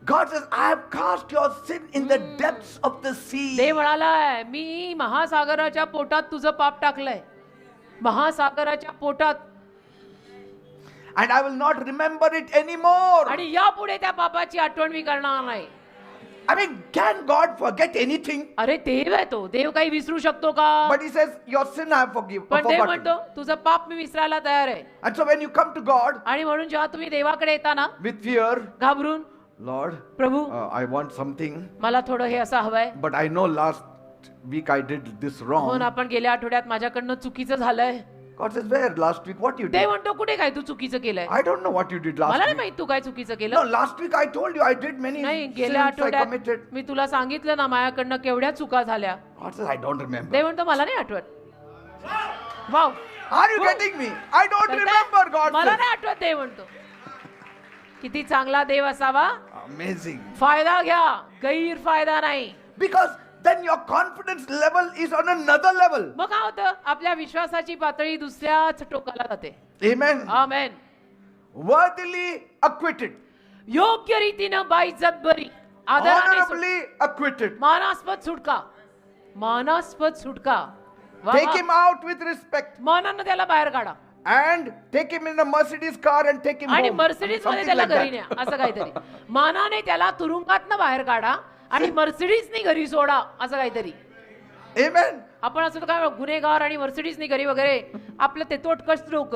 God says, I have cast your sin in the depths of the sea. देव म्हणालाय मी महासागराच्या पोटात तुझं पाप टाकलंय, महासागराच्या पोटात, And I will not remember it anymore. आणि यापुढे त्या पापाची आठवण मी करणार नाही. I mean, can God forget anything? अरे देव आहे तो, देव काही विसरू शकतो का? But he says, your sin I have पण देव forgotten. म्हणतो तुझं पाप मी विसरायला तयार आहे. And so when you come to God आणि म्हणून जेव्हा तुम्ही देवाकडे येता ना with fear, घाबरून, Lord, Prabhu I want something, मला थोडं हे असं हवंय, but I know last week I did this म्हणून wrong. आपण गेल्या आठवड्यात माझ्याकडनं चुकीचं झालंय. God says, where? Last week, what you Dev did? म्हणतो कुठे काय तू चुकीचं केलंय? I don't know what you did last मला नाही week. माहित तू काय चुकीचं No, केलं. last week I told you I did many नाही sins गेल्या I आठवड्यात committed. मी तुला सांगितलं ना माझ्याकडनं केवढ्या चुका झाल्या. God says, I don't remember. देव म्हणतो मला नाही आठवत. Wow, Are you getting me? I don't remember, God मला says. नाही आठवत. देव म्हणतो किती चांगला देव असावा. Amazing. फायदा घ्या, गैरफायदा नाही. Because then your confidence level is on another level. मग काय होतं, आपल्या विश्वासाची पातळी दुसऱ्याच टोकाला जाते. Amen. आमेन. Worthily acquitted. योग्य रीतीनं बाइज्जत बरी, आदराने सुट- Honorably acquitted. मानास्पद सुटका, मानास्पद सुटका. वा, Take वा. him out with respect. मानानं त्याला बाहेर काढा And take him in a Mercedes car and take him आणि home. मर्सिडीज मध्ये Something त्याला like घरी that. न्या, असं काहीतरी. मानाने त्याला तुरुंगातनं बाहेर काढा आणि मर्सिडीजनी घरी सोडा, असं काहीतरी. Amen. आपण असं काय गुन्हेगार आणि मर्सिडीजनी घरी वगैरे, आपलं ते तोटकच लोक